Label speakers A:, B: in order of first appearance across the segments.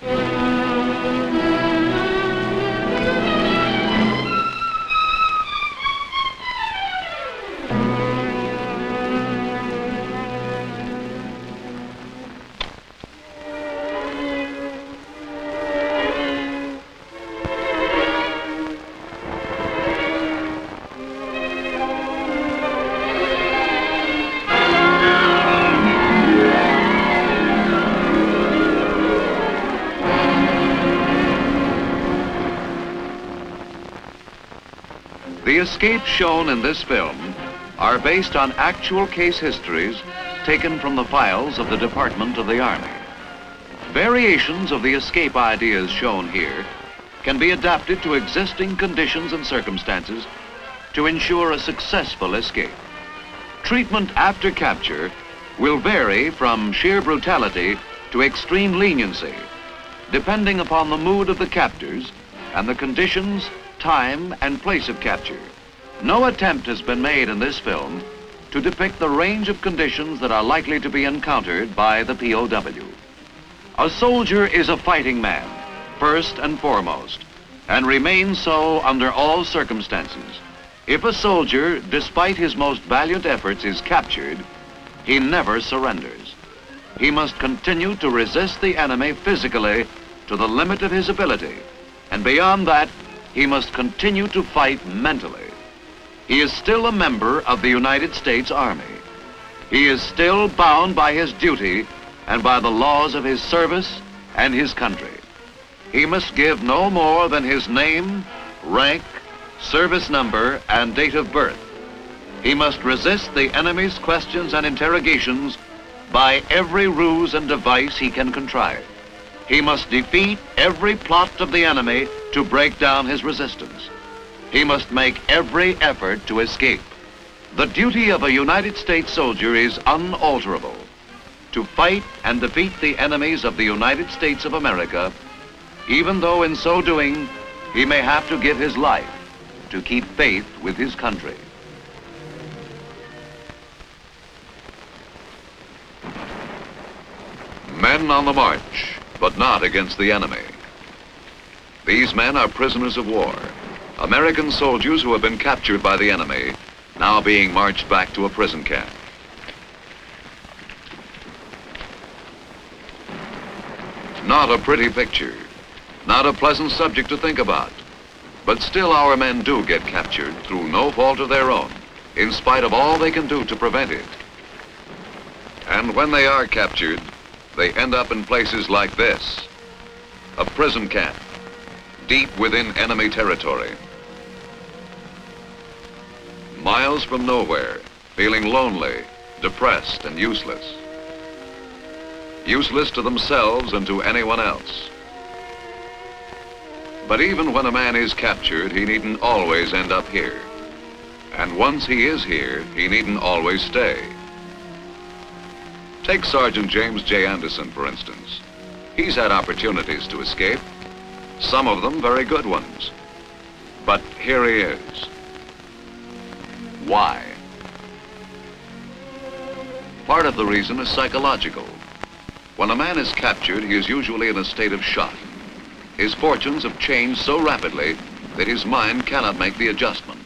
A: The escapes shown in this film are based on actual case histories taken from the files of the Department of the Army. Variations of the escape ideas shown here can be adapted to existing conditions and circumstances to ensure a successful escape. Treatment after capture will vary from sheer brutality to extreme leniency, depending upon the mood of the captors and the conditions, time, and place of capture. No attempt has been made in this film to depict the range of conditions that are likely to be encountered by the POW. A soldier is a fighting man, first and foremost, and remains so under all circumstances. If a soldier, despite his most valiant efforts, is captured, he never surrenders. He must continue to resist the enemy physically to the limit of his ability, and beyond that, he must continue to fight mentally. He is still a member of the United States Army. He is still bound by his duty and by the laws of his service and his country. He must give no more than his name, rank, service number, and date of birth. He must resist the enemy's questions and interrogations by every ruse and device he can contrive. He must defeat every plot of the enemy to break down his resistance. He must make every effort to escape. The duty of a United States soldier is unalterable: to fight and defeat the enemies of the United States of America, even though in so doing, he may have to give his life to keep faith with his country. Men on the march, but not against the enemy. These men are prisoners of war, American soldiers who have been captured by the enemy, now being marched back to a prison camp. Not a pretty picture, not a pleasant subject to think about, but still our men do get captured through no fault of their own, in spite of all they can do to prevent it. And when they are captured, they end up in places like this, a prison camp, deep within enemy territory. Miles from nowhere, feeling lonely, depressed, and useless. Useless to themselves and to anyone else. But even when a man is captured, he needn't always end up here. And once he is here, he needn't always stay. Take Sergeant James J. Anderson, for instance. He's had opportunities to escape, some of them very good ones. But here he is. Why? Part of the reason is psychological. When a man is captured, he is usually in a state of shock. His fortunes have changed so rapidly that his mind cannot make the adjustment.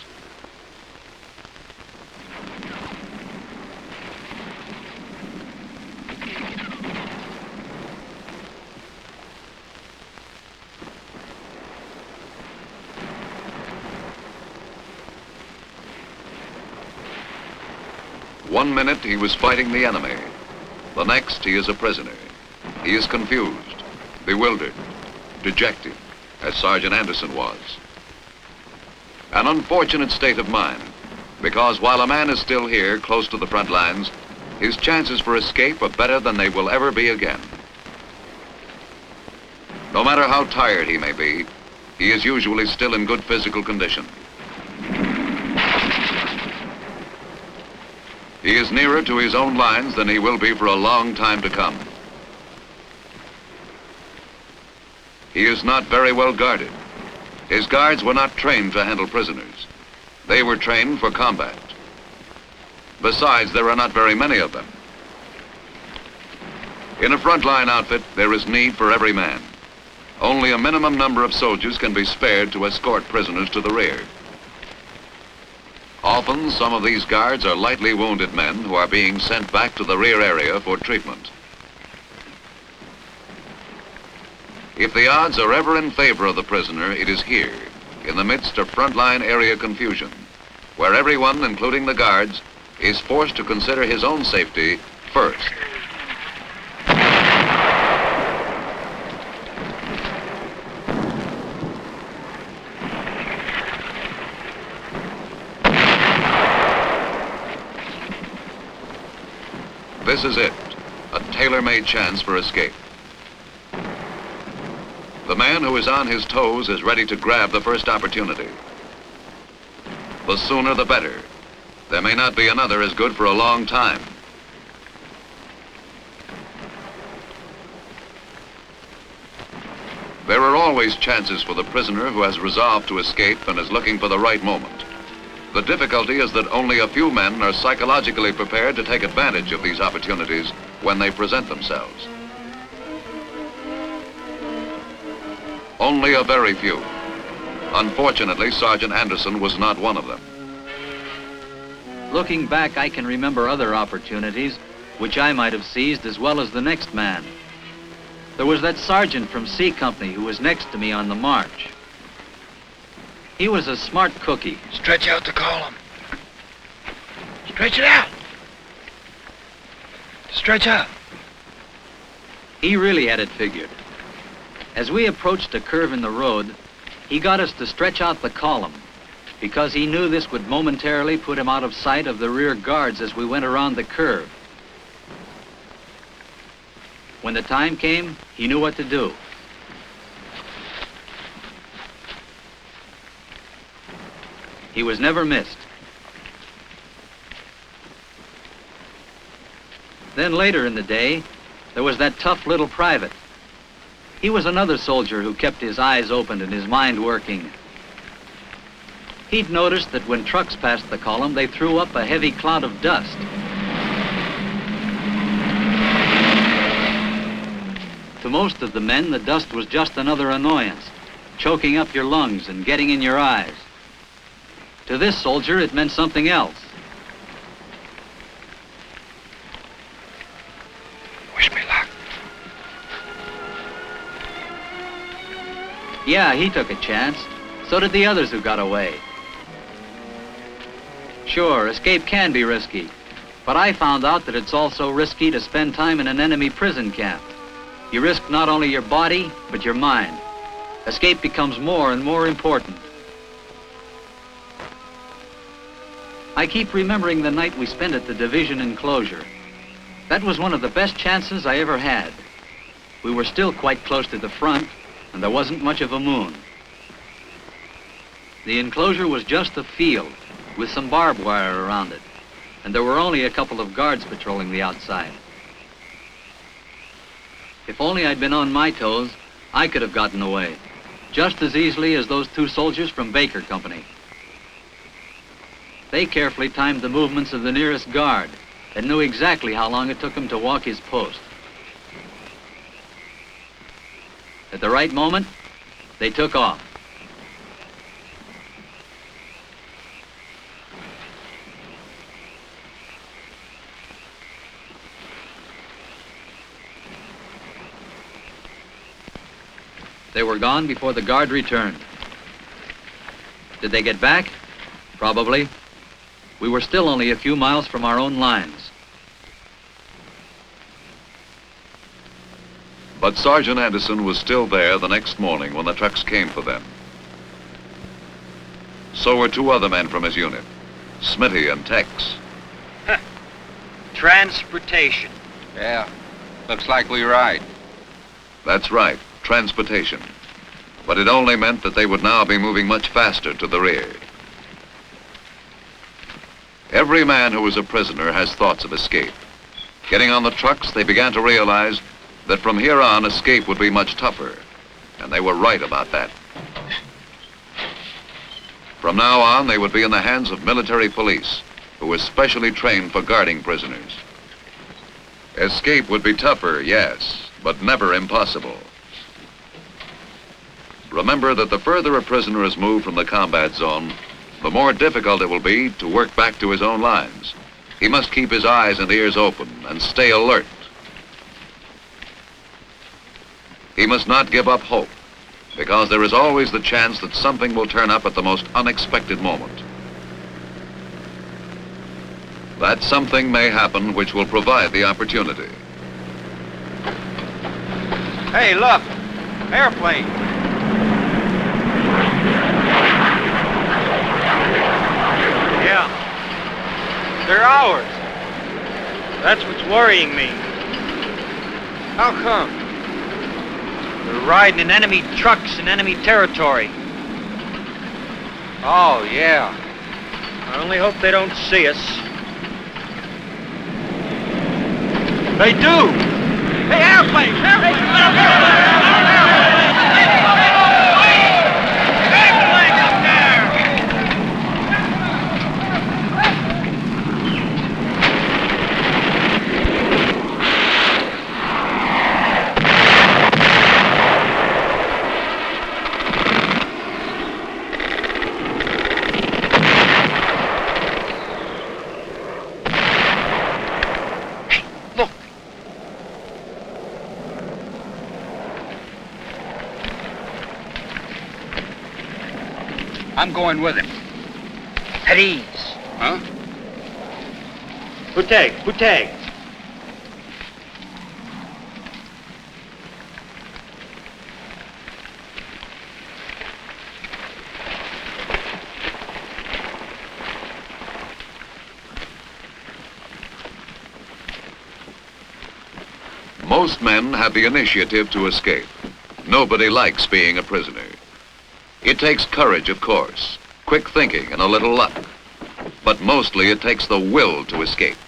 A: One minute he was fighting the enemy. The next he is a prisoner. He is confused, bewildered, dejected, as Sergeant Anderson was. An unfortunate state of mind, because while a man is still here, close to the front lines, his chances for escape are better than they will ever be again. No matter how tired he may be, he is usually still in good physical condition. He is nearer to his own lines than he will be for a long time to come. He is not very well guarded. His guards were not trained to handle prisoners. They were trained for combat. Besides, there are not very many of them. In a frontline outfit, there is need for every man, Only a minimum number of soldiers can be spared to escort prisoners to the rear. Often, some of these guards are lightly wounded men who are being sent back to the rear area for treatment. If the odds are ever in favor of the prisoner, it is here, in the midst of frontline area confusion, where everyone, including the guards, is forced to consider his own safety first. This is it, a tailor-made chance for escape. The man who is on his toes is ready to grab the first opportunity. The sooner the better. There may not be another as good for a long time. There are always chances for the prisoner who has resolved to escape and is looking for the right moment. The difficulty is that only a few men are psychologically prepared to take advantage of these opportunities when they present themselves. Only a very few. Unfortunately, Sergeant Anderson was not one of them.
B: Looking back, I can remember other opportunities which I might have seized as well as the next man. There was that sergeant from C Company who was next to me on the march. He was a smart cookie.
C: Stretch out the column. Stretch it out. Stretch out.
B: He really had it figured. As we approached a curve in the road, he got us to stretch out the column because he knew this would momentarily put him out of sight of the rear guards as we went around the curve. When the time came, he knew what to do. He was never missed. Then later in the day, there was that tough little private. He was another soldier who kept his eyes open and his mind working. He'd noticed that when trucks passed the column, they threw up a heavy cloud of dust. To most of the men, the dust was just another annoyance, choking up your lungs and getting in your eyes. To this soldier, it meant something else.
C: Wish me luck.
B: Yeah, he took a chance. So did the others who got away. Sure, escape can be risky, but I found out that it's also risky to spend time in an enemy prison camp. You risk not only your body, but your mind. Escape becomes more and more important. I keep remembering the night we spent at the division enclosure. That was one of the best chances I ever had. We were still quite close to the front, and there wasn't much of a moon. The enclosure was just a field with some barbed wire around it, and there were only a couple of guards patrolling the outside. If only I'd been on my toes, I could have gotten away, just as easily as those two soldiers from Baker Company. They carefully timed the movements of the nearest guard and knew exactly how long it took him to walk his post. At the right moment, they took off. They were gone before the guard returned. Did they get back? Probably. We were still only a few miles from our own lines.
A: But Sergeant Anderson was still there the next morning when the trucks came for them. So were two other men from his unit, Smitty and Tex.
D: Transportation.
E: Yeah, looks like we right.
A: That's right, transportation. But it only meant that they would now be moving much faster to the rear. Every man who is a prisoner has thoughts of escape. Getting on the trucks, they began to realize that from here on, escape would be much tougher. And they were right about that. From now on, they would be in the hands of military police, who were specially trained for guarding prisoners. Escape would be tougher, yes, but never impossible. remember that the further a prisoner is moved from the combat zone, the more difficult it will be to work back to his own lines. He must keep his eyes and ears open and stay alert. He must not give up hope, because there is always the chance that something will turn up at the most unexpected moment. That something may happen which will provide the opportunity.
D: Hey, look! Airplane! Yeah. They're ours. That's what's worrying me. How come? They're riding in enemy trucks in enemy territory. Oh, yeah. I only hope they don't see us. They do! Hey, airplane!
E: I'm going with him.
D: At ease.
E: Huh?
D: Puteg.
A: Most men have the initiative to escape. Nobody likes being a prisoner. It takes courage, of course, quick thinking and a little luck. But mostly it takes the will to escape.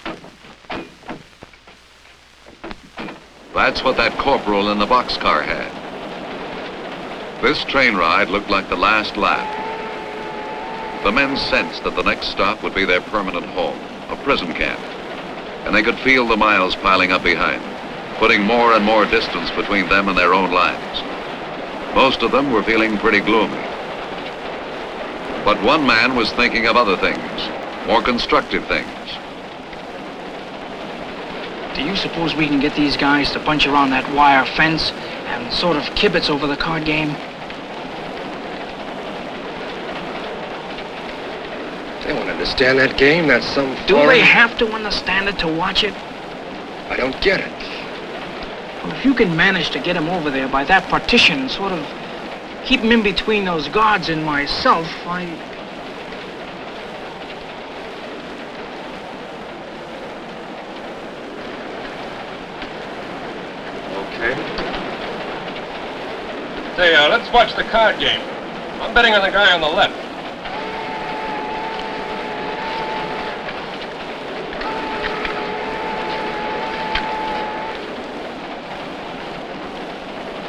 A: That's what that corporal in the boxcar had. This train ride looked like the last lap. The men sensed that the next stop would be their permanent home, a prison camp. And they could feel the miles piling up behind, putting more and more distance between them and their own lives. Most of them were feeling pretty gloomy. But one man was thinking of other things, more constructive things.
C: Do you suppose we can get these guys to bunch around that wire fence and sort of kibitz over the card game?
F: They won't understand that game. That's some
C: Do
F: foreign...
C: they have to understand it to watch it?
F: I don't get it.
C: Well, if you can manage to get them over there by that partition and sort of keep them in between those guards and myself,
G: Okay. Say, let's watch the card game. I'm betting on the guy on the left.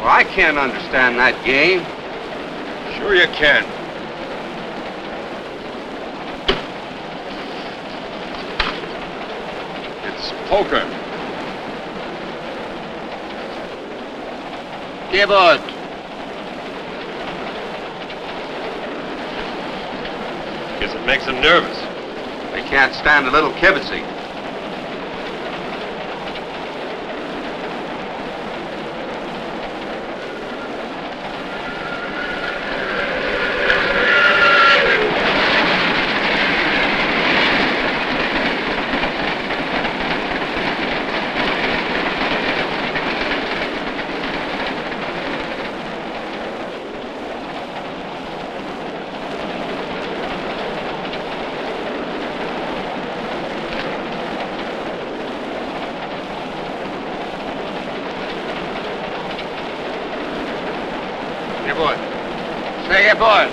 D: Well, I can't understand that game.
G: Sure you can. It's poker.
D: Keyboard.
G: Guess it makes them nervous.
D: They can't stand a little kibitzing. Say aboard.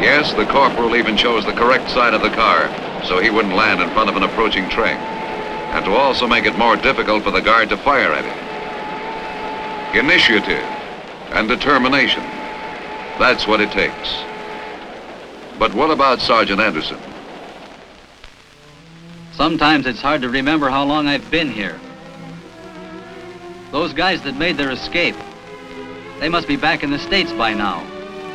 A: Yes, the corporal even chose the correct side of the car so he wouldn't land in front of an approaching train, and to also make it more difficult for the guard to fire at him. Initiative. and determination. That's what it takes. But what about Sergeant Anderson?
B: Sometimes it's hard to remember how long I've been here. Those guys that made their escape, they must be back in the States by now,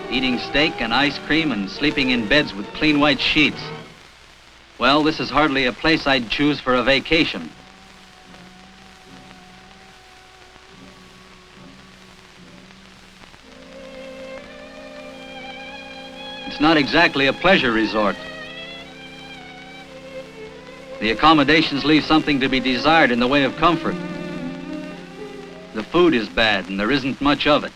B: eating steak and ice cream and sleeping in beds with clean white sheets. Well, this is hardly a place I'd choose for a vacation. It's not exactly a pleasure resort. The accommodations leave something to be desired in the way of comfort. The food is bad and there isn't much of it.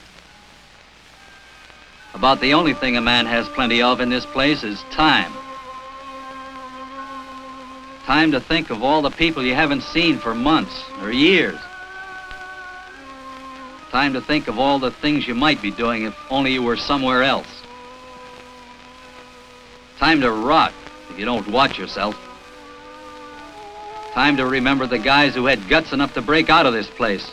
B: About the only thing a man has plenty of in this place is time. Time to think of all the people you haven't seen for months or years. Time to think of all the things you might be doing if only you were somewhere else. Time to rot if you don't watch yourself. Time to remember the guys who had guts enough to break out of this place.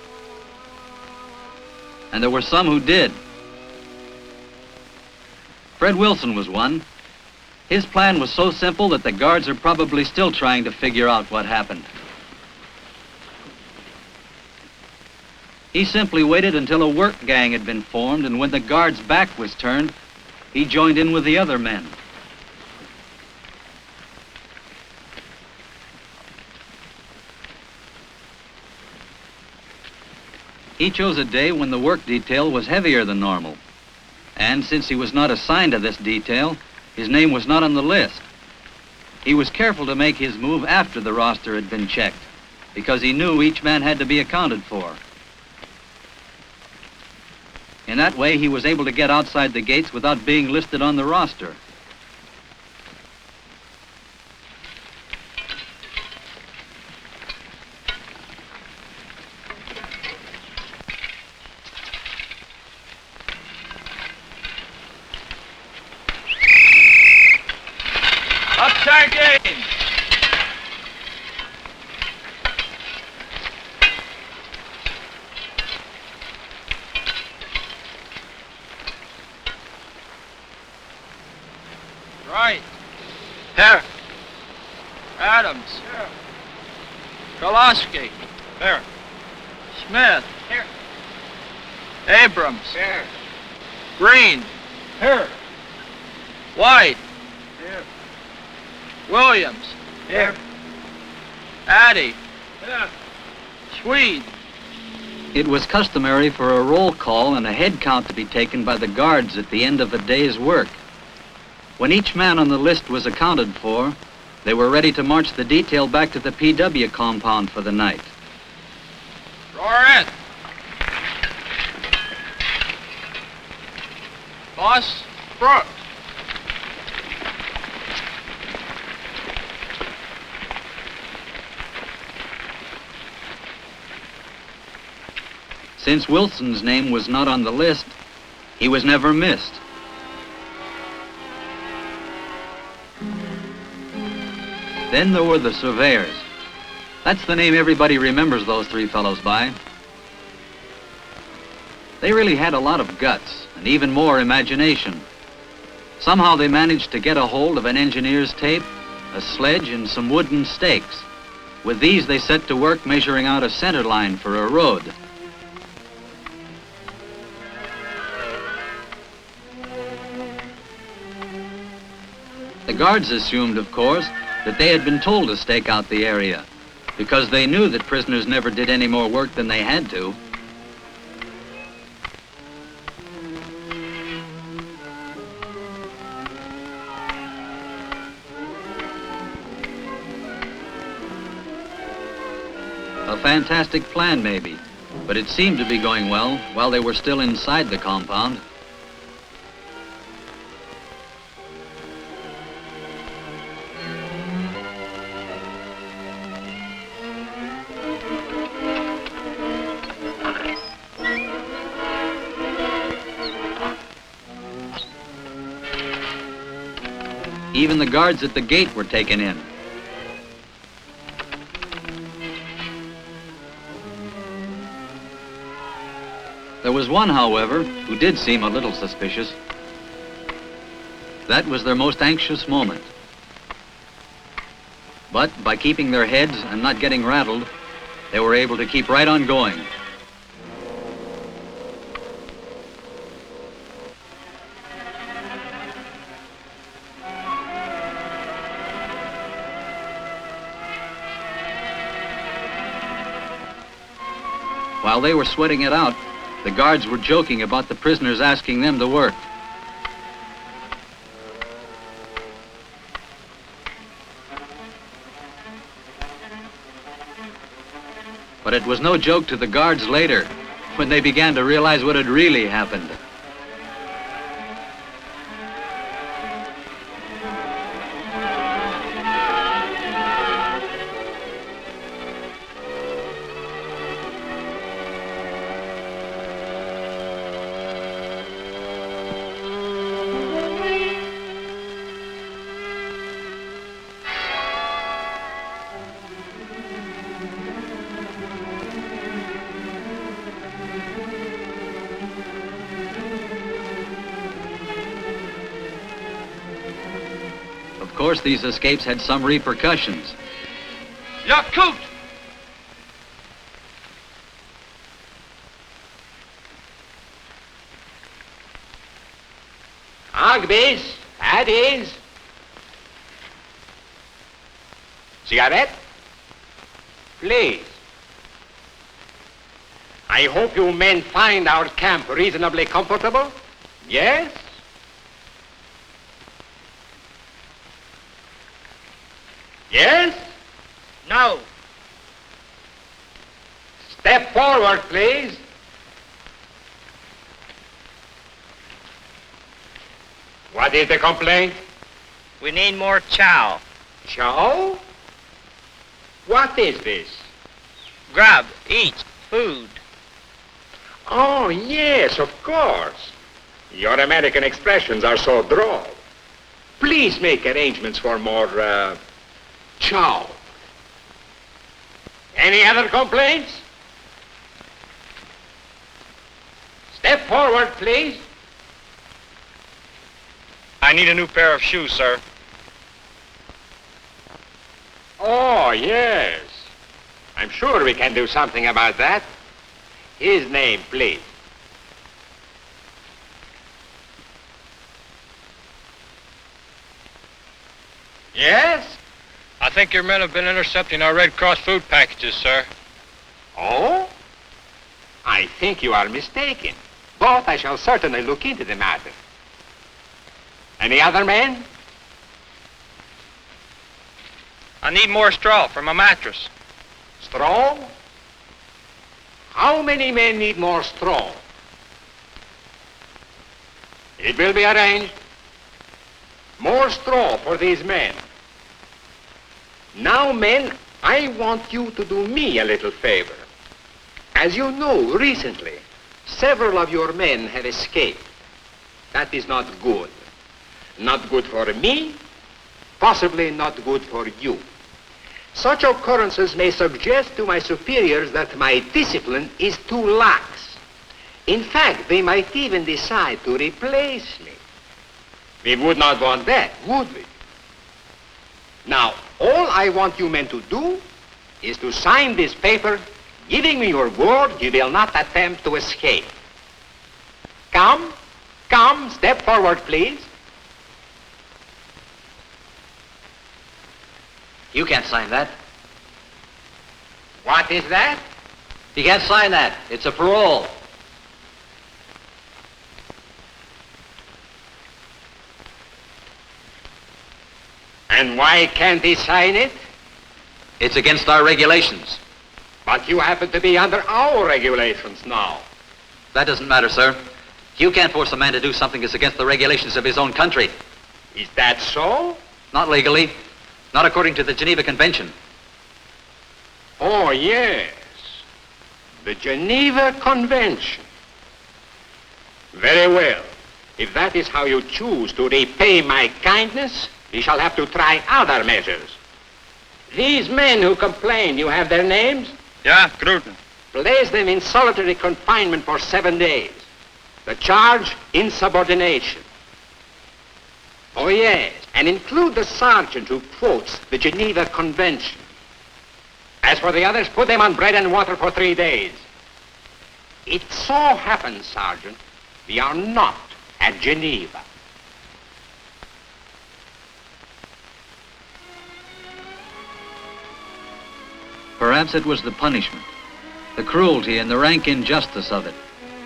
B: And there were some who did. Fred Wilson was one. His plan was so simple that the guards are probably still trying to figure out what happened. He simply waited until a work gang had been formed, and when the guard's back was turned, he joined in with the other men. He chose a day when the work detail was heavier than normal. And since he was not assigned to this detail, his name was not on the list. He was careful to make his move after the roster had been checked, because he knew each man had to be accounted for. In that way, he was able to get outside the gates without being listed on the roster.
H: Right. Here. Adams. Here. Koloski.
G: There.
H: Smith.
G: Here.
H: Abrams.
G: Here.
H: Green.
G: Here.
H: White.
G: Here.
H: Williams.
G: Here.
H: Addy.
G: Here.
H: Swede.
B: It was customary for a roll call and a head count to be taken by the guards at the end of a day's work. When each man on the list was accounted for, they were ready to march the detail back to the PW compound for the night.
H: Drawer in. Boss Brooks.
B: Since Wilson's name was not on the list, he was never missed. Then there were the surveyors. That's the name everybody remembers those three fellows by. They really had a lot of guts and even more imagination. Somehow they managed to get a hold of an engineer's tape, a sledge, and some wooden stakes. With these, they set to work measuring out a center line for a road. The guards assumed, of course, that they had been told to stake out the area, because they knew that prisoners never did any more work than they had to. A fantastic plan, maybe, but it seemed to be going well while they were still inside the compound. Even the guards at the gate were taken in. There was one, however, who did seem a little suspicious. That was their most anxious moment. But by keeping their heads and not getting rattled, they were able to keep right on going. While they were sweating it out, the guards were joking about the prisoners asking them to work. But it was no joke to the guards later, when they began to realize what had really happened. Of course, these escapes had some repercussions.
H: Yakut!
I: Agnes, Addis. Cigarette? Please. I hope you men find our camp reasonably comfortable. Yes? Yes?
H: No.
I: Step forward, please. What is the complaint?
H: We need more chow.
I: Chow? What is this?
H: Grub, eat, food.
I: Oh, yes, of course. Your American expressions are so droll. Please make arrangements for more, chow. Any other complaints? Step forward, please.
D: I need a new pair of shoes, sir.
I: Oh, yes. I'm sure we can do something about that. His name, please. Yes?
D: I think your men have been intercepting our Red Cross food packages, sir.
I: Oh? I think you are mistaken. But I shall certainly look into the matter. Any other men?
D: I need more straw for my mattress.
I: Straw? How many men need more straw? It will be arranged. More straw for these men. Now, men, I want you to do me a little favor. As you know, recently, several of your men have escaped. That is not good. Not good for me, possibly not good for you. Such occurrences may suggest to my superiors that my discipline is too lax. In fact, they might even decide to replace me. We would not want that, would we? Now, all I want you men to do is to sign this paper giving me your word you will not attempt to escape. Come, step forward, please.
B: You can't sign that.
I: What is that?
B: You can't sign that. It's a parole.
I: And why can't he sign it?
B: It's against our regulations.
I: But you happen to be under our regulations now.
B: That doesn't matter, sir. You can't force a man to do something that's against the regulations of his own country.
I: Is that so?
B: Not legally. Not according to the Geneva Convention.
I: Oh, yes. The Geneva Convention. Very well. If that is how you choose to repay my kindness, we shall have to try other measures. These men who complain, you have their names?
D: Yeah, Gruden.
I: place them in solitary confinement for 7 days. The charge, insubordination. Oh, yes, and include the sergeant who quotes the Geneva Convention. As for the others, put them on bread and water for 3 days. It so happens, Sergeant, we are not at Geneva.
B: Perhaps it was the punishment, the cruelty and the rank injustice of it,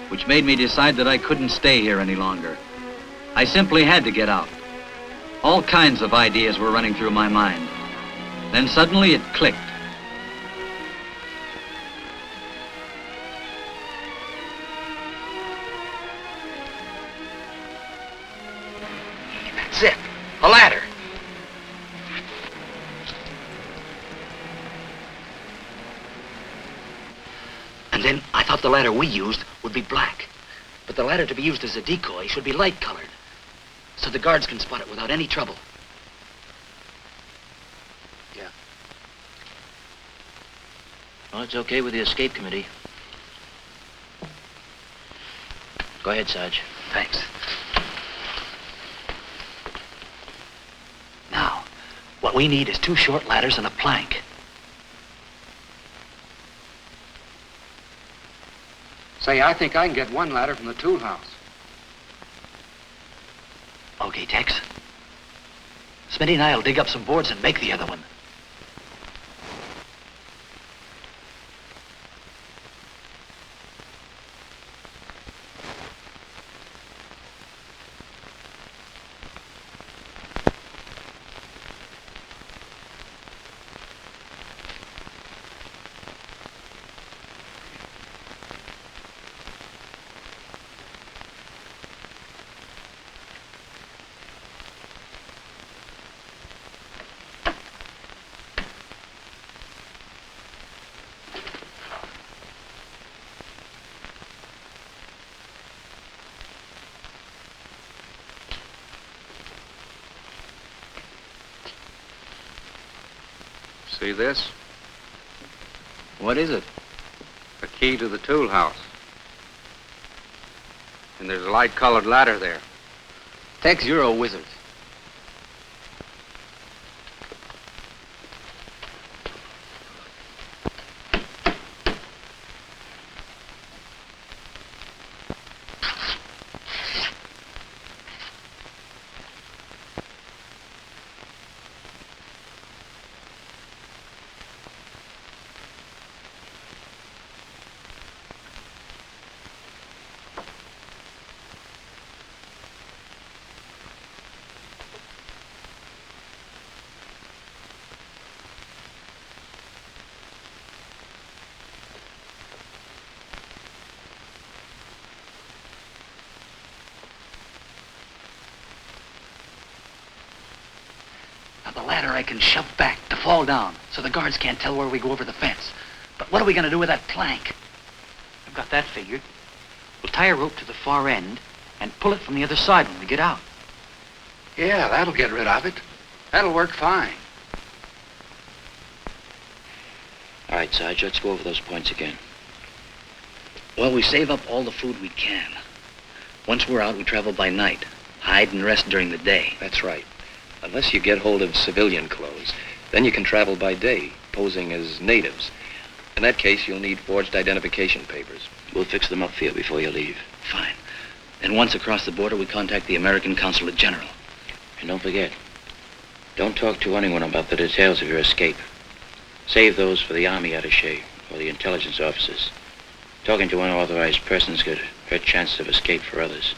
B: which made me decide that I couldn't stay here any longer. I simply had to get out. All kinds of ideas were running through my mind. Then suddenly it clicked.
J: That's it. A ladder. And then I thought the ladder we used would be black. But the ladder to be used as a decoy should be light-colored, so the guards can spot it without any trouble.
K: Yeah. Well, it's okay with the escape committee. Go ahead, Sarge.
J: Thanks. Now, what we need is 2 short ladders and a plank.
E: Say, I think I can get 1 ladder from the tool house.
J: Okay, Tex. Smitty and I will dig up some boards and make the other one.
E: See this?
B: What is it?
E: A key to the tool house. And there's a light-colored ladder there.
B: Tex, you're a wizard.
J: Now, the ladder I can shove back to fall down so the guards can't tell where we go over the fence. But what are we going to do with that plank?
K: I've got that figured. We'll tie a rope to the far end and pull it from the other side when we get out.
E: Yeah, that'll get rid of it. That'll work fine.
K: All right, Sarge, let's go over those points again. Well, we save up all the food we can. Once we're out, we travel by night. Hide and rest during the day.
F: That's right. Unless you get hold of civilian clothes, then you can travel by day, posing as natives. In that case, you'll need forged identification papers.
K: We'll fix them up for you before you leave. Fine. Then once across the border, we contact the American Consulate General. And don't forget, don't talk to anyone about the details of your escape. Save those for the army attaché or the intelligence officers. Talking to unauthorized persons could hurt chances of escape for others.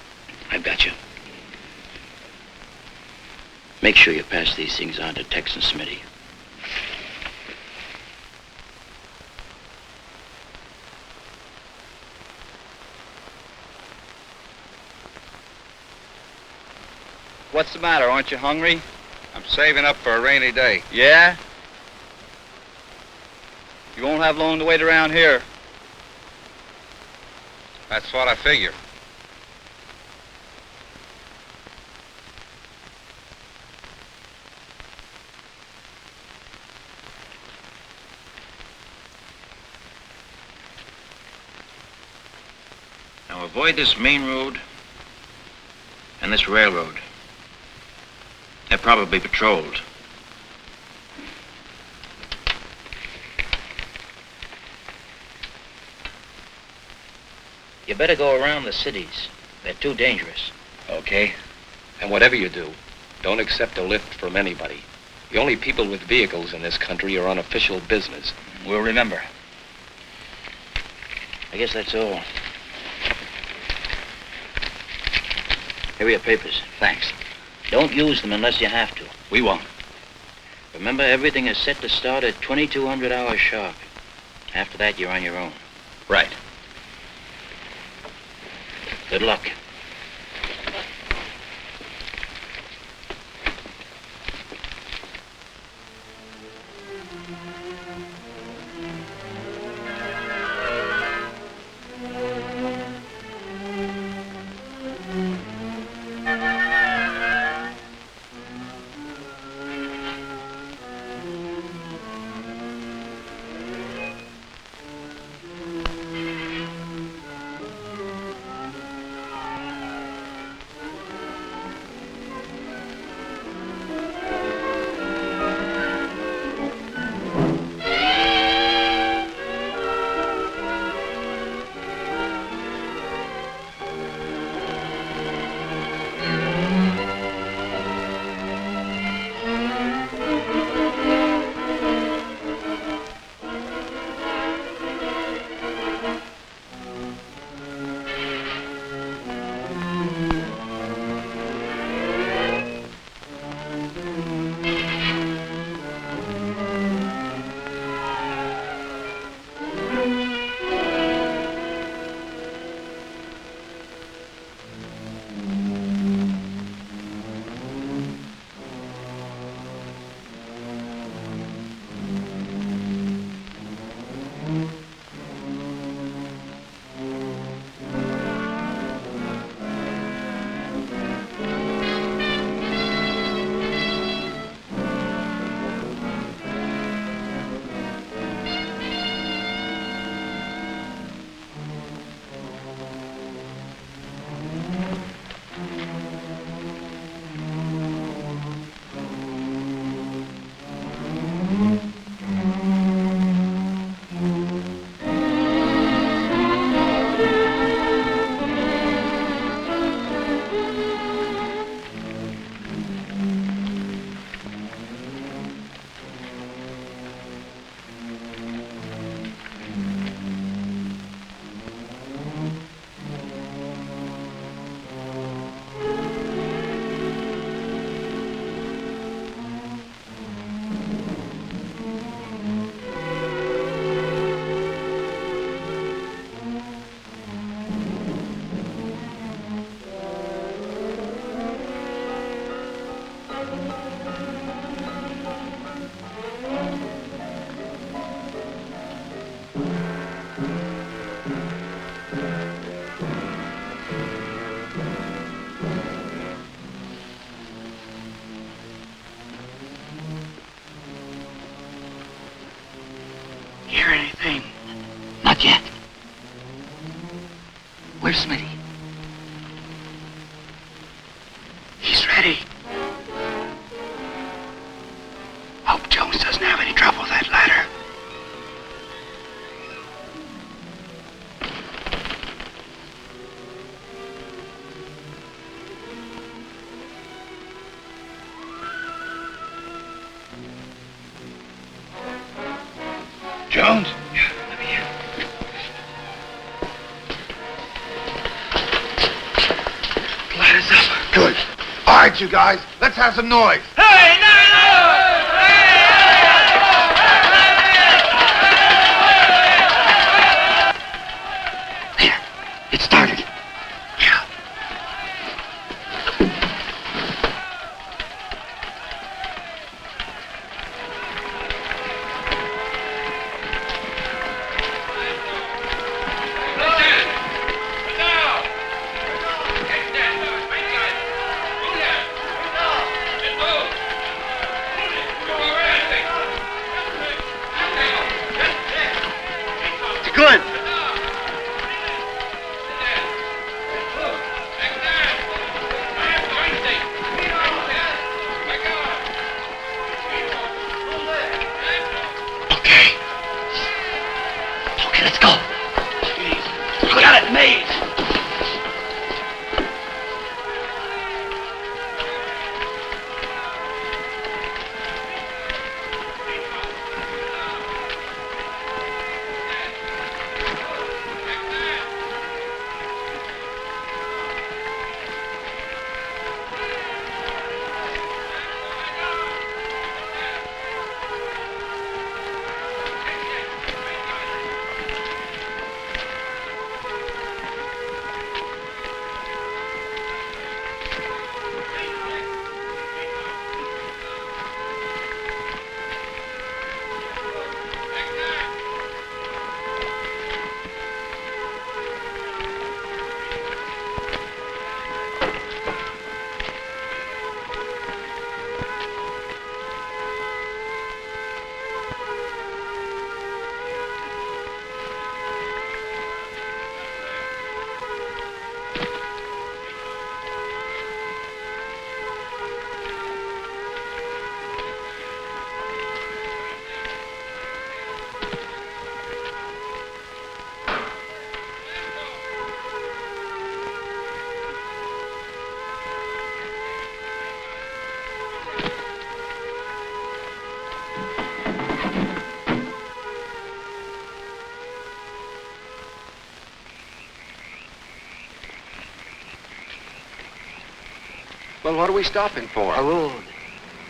K: I've got you. Make sure you pass these things on to Tex and Smitty.
B: What's the matter? Aren't you hungry?
E: I'm saving up for a rainy day.
B: Yeah? You won't have long to wait around here.
E: That's what I figure.
K: Now avoid this main road and this railroad. They're probably patrolled. You better go around the cities. They're too dangerous.
F: Okay. And whatever you do, don't accept a lift from anybody. The only people with vehicles in this country are on official business.
K: We'll remember. I guess that's all. Here are your papers.
J: Thanks.
K: Don't use them unless you have to.
J: We won't.
K: Remember, everything is set to start at 2200 hours sharp. After that, you're on your own.
J: Right.
K: Good luck.
J: Hear anything? Not yet. Where's Smitty? He's ready. Hope Jones doesn't have any trouble with that ladder.
E: Jones?
J: Ladder's up.
E: Good. All right, you guys, let's have some noise.
H: Hey, no!
J: There. It started. Yeah.
H: Good.
J: Okay, let's go. Got it made.
E: Well, what are we stopping for?
J: A road.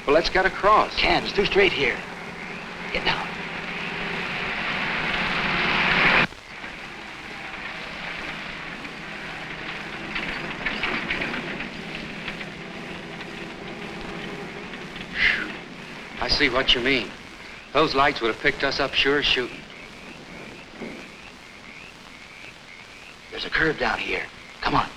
E: Well, let's get across.
J: Can't. It's too straight here. Get down.
E: I see what you mean. Those lights would have picked us up sure as shooting.
J: There's a curve down here. Come on.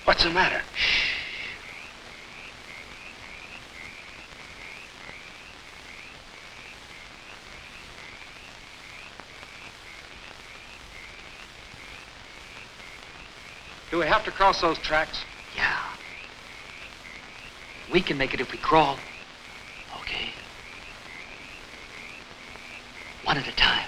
E: What's the matter? Do we have to cross those tracks?
J: Yeah. We can make it if we crawl. Okay. One at a time.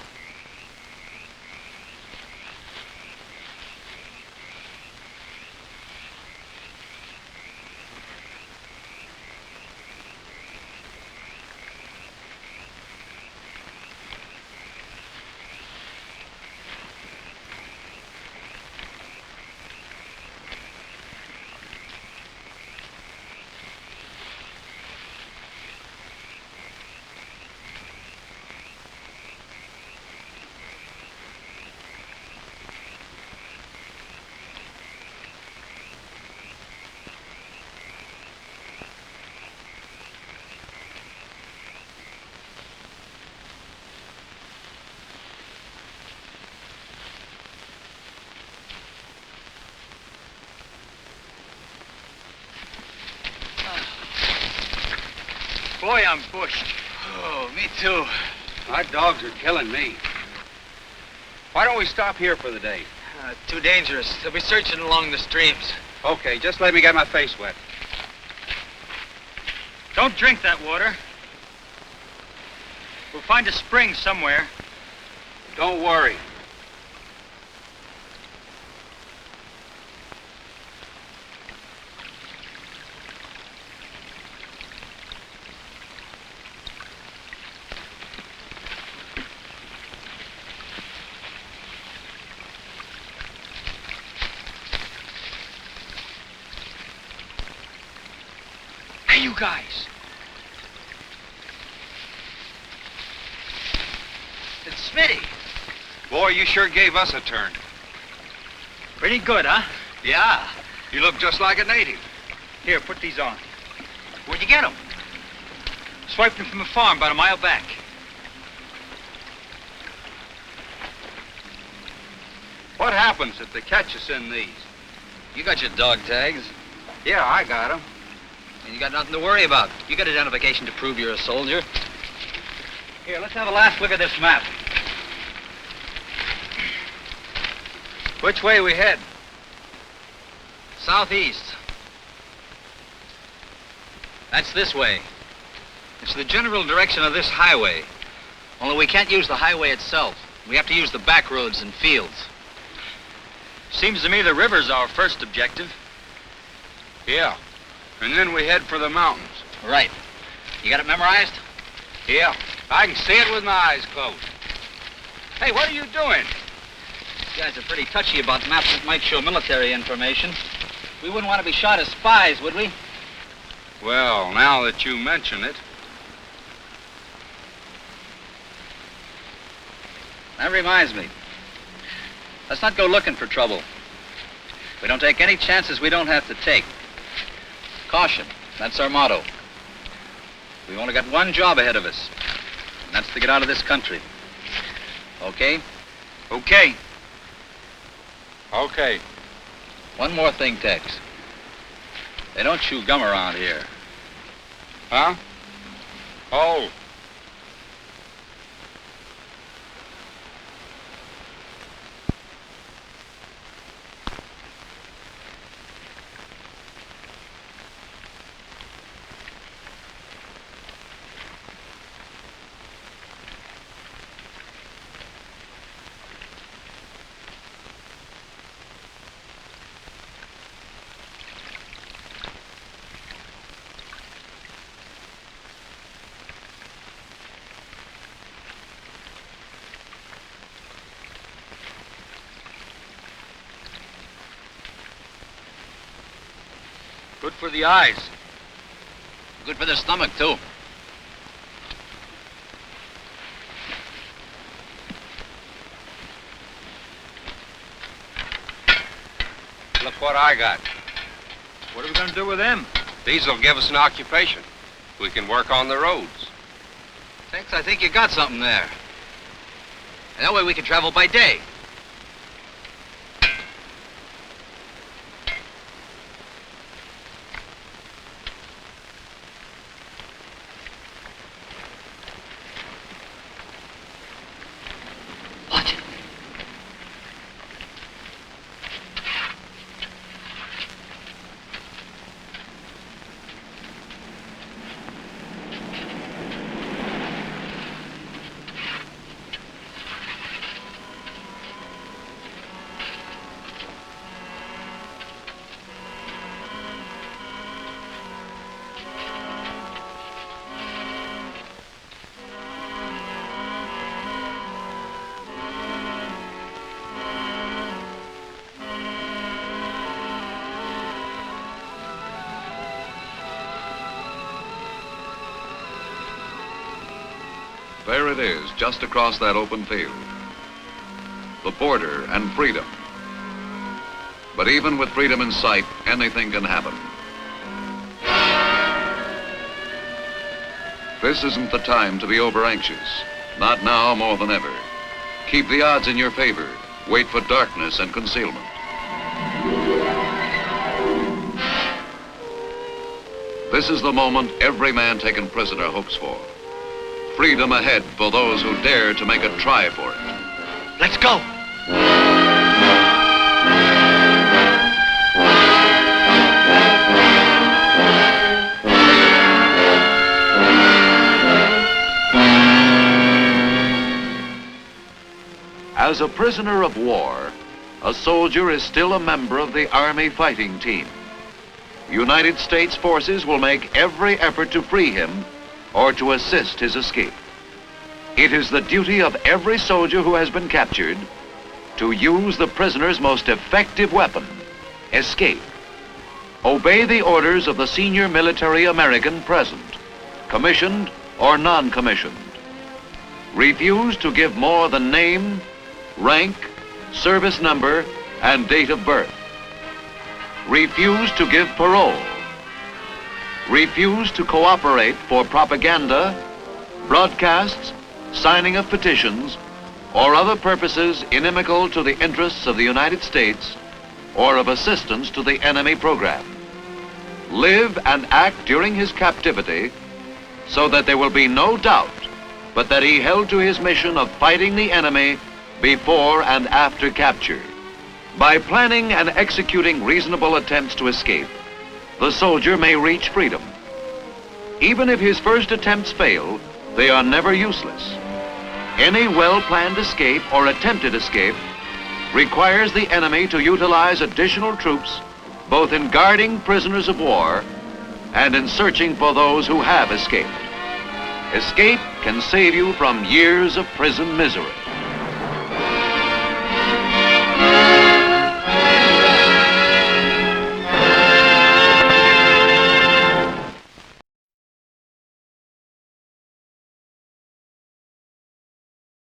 D: Boy, I'm bushed.
B: Oh, me too.
E: My dogs are killing me. Why don't we stop here for the day?
B: Too dangerous. They'll be searching along the streams.
E: Okay, just let me get my face wet.
D: Don't drink that water. We'll find a spring somewhere.
E: Don't worry.
C: Hey, you guys.
B: It's Smitty.
E: Boy, you sure gave us a turn.
D: Pretty good, huh?
E: Yeah. You look just like a native.
D: Here, put these on.
B: Where'd you get them?
D: Swiped them from a farm about a mile back.
E: What happens if they catch us in these?
B: You got your dog tags.
E: Yeah, I got them.
B: And you got nothing to worry about. You got identification to prove you're a soldier. Here, let's have a last look at this map.
E: Which way we head?
B: Southeast. That's this way. It's the general direction of this highway. Only we can't use the highway itself. We have to use the back roads and fields.
E: Seems to me the river's our first objective. Yeah. And then we head for the mountains.
B: Right. You got it memorized?
E: Yeah. I can see it with my eyes closed. Hey, what are you doing?
B: These guys are pretty touchy about maps that might show military information. We wouldn't want to be shot as spies, would we?
E: Well, now that you mention it.
B: That reminds me. Let's not go looking for trouble. We don't take any chances we don't have to take. Caution, that's our motto. We've only got one job ahead of us, and that's to get out of this country. Okay?
E: Okay. Okay.
B: One more thing, Tex. They don't chew gum around here.
E: Huh? Oh. Good for the eyes.
B: Good for the stomach, too.
E: Look what I got.
D: What are we going to do with them?
G: These will give us an occupation. We can work on the roads.
B: Tex, I think you got something there. That way we can travel by day.
A: There it is, just across that open field. The border and freedom. But even with freedom in sight, anything can happen. This isn't the time to be over-anxious. Not now more than ever. Keep the odds in your favor. Wait for darkness and concealment. This is the moment every man taken prisoner hopes for. Freedom ahead for those who dare to make a try for it.
J: Let's go!
A: As a prisoner of war, a soldier is still a member of the Army fighting team. United States forces will make every effort to free him or to assist his escape. It is the duty of every soldier who has been captured to use the prisoner's most effective weapon, escape. Obey the orders of the senior military American present, commissioned or non-commissioned. Refuse to give more than name, rank, service number, and date of birth. Refuse to give parole. Refuse to cooperate for propaganda, broadcasts, signing of petitions, or other purposes inimical to the interests of the United States or of assistance to the enemy program. Live and act during his captivity so that there will be no doubt but that he held to his mission of fighting the enemy before and after capture. By planning and executing reasonable attempts to escape, the soldier may reach freedom. Even if his first attempts fail, they are never useless. Any well-planned escape or attempted escape requires the enemy to utilize additional troops both in guarding prisoners of war and in searching for those who have escaped. Escape can save you from years of prison misery.